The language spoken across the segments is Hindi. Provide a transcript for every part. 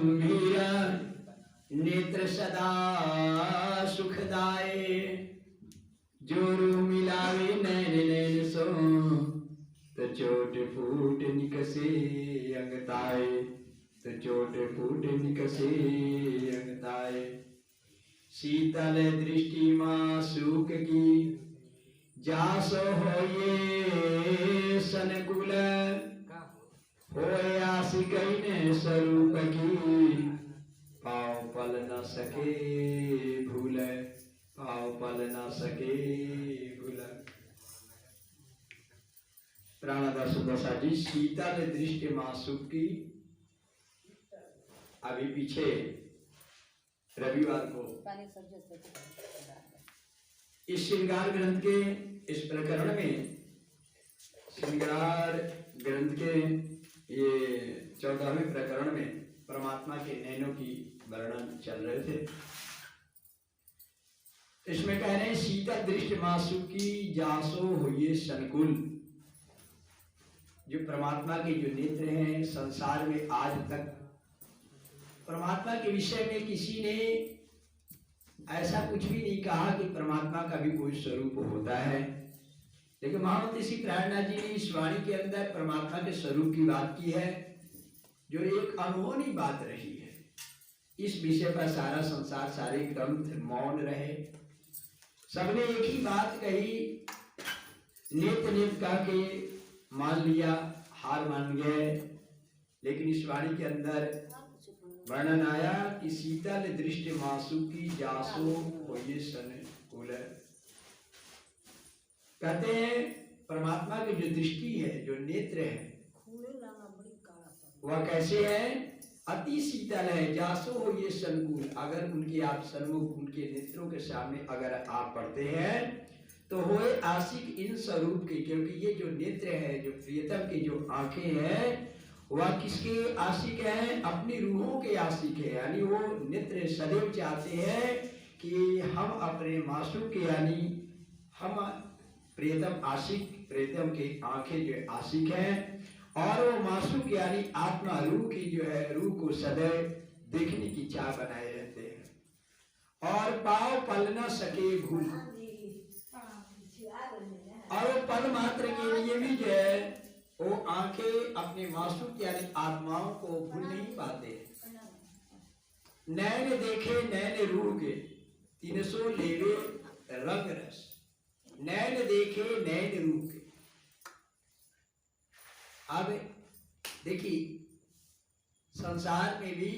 मीरा नेत्र सदा सुखदाय। जोरू मिलावे नैन नैन सो तो चोट फूट निकसे अंगताए। तो चोट फूट निकसे अंगताए। शीतल दृष्टि माँ सुख की जासो होये सनकुल। होए आशिक ने स्वरूप की पाँव पल न सके भूल। पाँव पल न सके भूल। प्राणदास दशा जी शीतल दृष्टि माँ सुख की। अभी पीछे रविवार को इस श्रृंगार ग्रंथ के इस प्रकरण में श्रृंगार ग्रंथ के ये 14वें प्रकरण में परमात्मा के नैनों की वर्णन चल रहे थे। इसमें कह रहे हैं शीतल दृष्टि मासु की जासो होइए संकुल। जो परमात्मा के जो नेत्र हैं, संसार में आज तक परमात्मा के विषय में किसी ने ऐसा कुछ भी नहीं कहा कि परमात्मा का भी कोई स्वरूप होता है। लेकिन महामंत्री श्री प्रहलाद जी ने इस वाणी के अंदर परमात्मा के स्वरूप की बात की है, जो एक अनहोनी बात रही है। इस विषय पर सारा संसार, सारे ग्रंथ मौन रहे। सबने एक ही बात कही, नित्य नित्य कह के मान लिया, हार मान गए। लेकिन इस वाणी के अंदर वर्णन आया कि शीतल दृष्टि मासु की जासो होइए सनकुल। कहते हैं परमात्मा की जो दृष्टि है, जो नेत्र है, वह कैसे है? अति शीतल है। जासो होइए सनकुल। अगर उनके आप सन्मुख, उनके नेत्रों के सामने अगर आप पढ़ते हैं तो होए आशिक इन स्वरूप के। क्योंकि ये जो नेत्र है, जो प्रियतम की जो आंखें हैं, वह किसके आशिक हैं? अपनी रूहों के आशिक है। यानी वो नेत्र सदैव चाहते हैं कि हम अपने मासूम के, यानी हम प्रियतम आशिक, प्रियतम के आंखें जो आशिक हैं, और वो मासूम यानी आत्मा रूह की जो है, रूह को सदैव देखने की चाह बनाए रहते हैं। और पाँव पल न सके भूल। और वो पल मात्र के लिए भी जो है वो आंखें अपने मासूम यानी आत्माओं को भूल नहीं पाते। नैन देखे नैन रूह के 300 लेवे रंग रस। नैन देखे नैन रूह के। अब देखिए संसार में भी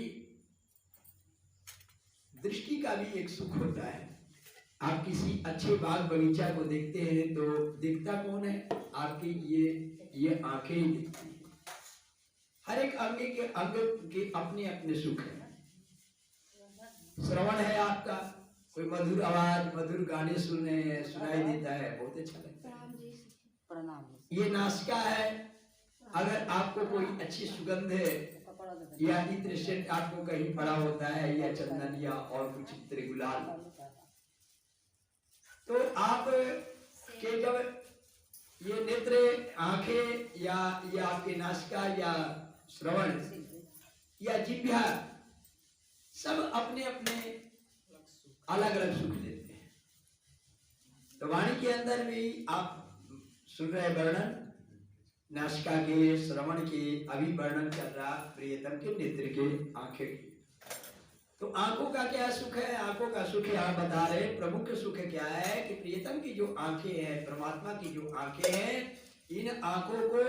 दृष्टि का भी एक सुख होता है। आप किसी अच्छे बाग बगीचा को देखते हैं तो दिखता कौन है? आपकी ये आंखें ही दिखती हैं। हर एक अंग के अपने अपने सुख है। श्रवण है आपका, कोई मधुर आवाज, मधुर गाने सुनाई देता है, बहुत अच्छा लगता है। ये नासिका है, अगर आपको कोई अच्छी सुगंध है या इत्र सेंट आपको कहीं पड़ा होता है, या चंदन या और कुछ इत्र गुलाल, तो आप के जब ये नेत्र, आंखें, या ये आपके नासिका या श्रवण या जिह्वा, सब अपने अपने अलग अलग सुख देते हैं। तो वाणी के अंदर भी आप सुन रहे वर्णन नासिका के, श्रवण के, अभी वर्णन चल रहा प्रियतम के नेत्र के, आंखें की। तो आंखों का क्या सुख है? आंखों का सुख यहाँ बता रहे, प्रमुख सुख क्या है कि प्रियतम की जो आंखें हैं, परमात्मा की जो आंखें हैं, इन आंखों को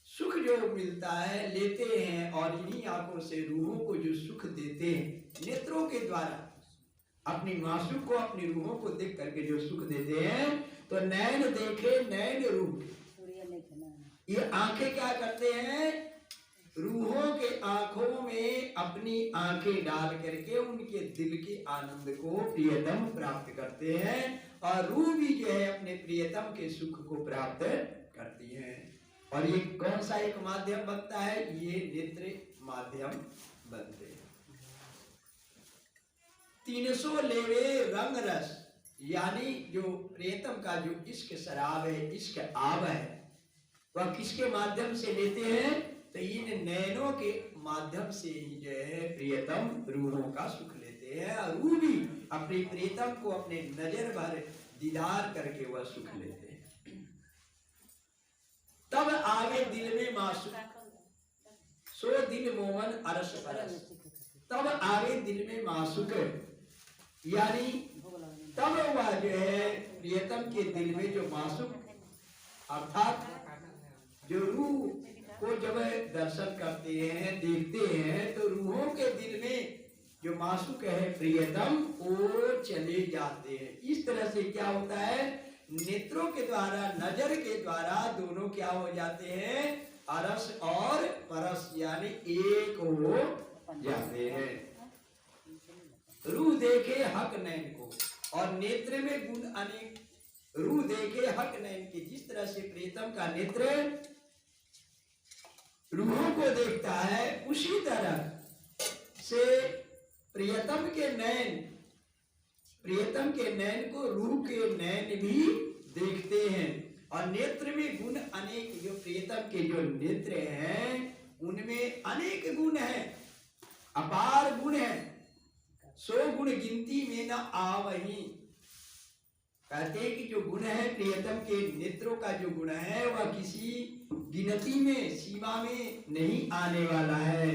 सुख जो मिलता है लेते हैं, और इन्हीं आंखों से रूहों को जो सुख देते हैं नेत्रों के द्वारा, अपनी मासूम को, अपनी रूहों को देख करके जो सुख देते हैं। तो नैन देखे नैन रूह। ये आंखें क्या करते हैं? रूहों के आंखों में अपनी आंखें डाल करके उनके दिल के आनंद को प्रियतम प्राप्त करते हैं, और रूह भी जो है अपने प्रियतम के सुख को प्राप्त करती है। और ये कौन सा एक माध्यम बनता है? ये नेत्र माध्यम बनते हैं। 300 लेवे रंग रस, यानी जो प्रियतम का जो इश्क शराब है, इश्क आब है, वह किसके माध्यम से लेते हैं? तो इन नैनों के माध्यम से ही जो है प्रियतम रूहों का सुख लेते हैं, और रूह भी अपने प्रियतम को अपने नजर भर दीदार करके वह सुख लेते हैं। तब आगे दिल में मासूक, सो दिल मोहन अरस परस। तब आगे दिल में मासूक, यानी तब वह जो है प्रियतम के दिल में जो मासूक, अर्थात जो रूह को जब दर्शन करते हैं, देखते हैं, तो रूहों के दिल में जो मासूक है प्रियतम, वो चले जाते हैं। इस तरह से क्या होता है, नेत्रों के द्वारा, नजर के द्वारा दोनों क्या हो जाते हैं, अरस और परस, यानी एक हो जाते हैं। रूह देखे हक नैन को, और नेत्र में गुण अनेक। रूह देखे हक नैन के, जिस तरह से प्रियतम का नेत्र रूहों को देखता है, उसी तरह से प्रियतम के नैन, प्रियतम के नैन को रूह के नैन भी देखते हैं। और नेत्र में गुण अनेक, जो प्रियतम के जो नेत्र हैं उनमें अनेक गुण हैं, अपार गुण हैं, सो गुण गिनती में न आवही। कहते हैं कि जो गुण है प्रियतम के नेत्रों का, जो गुण है वह किसी गिनती में, सीमा में नहीं आने वाला है।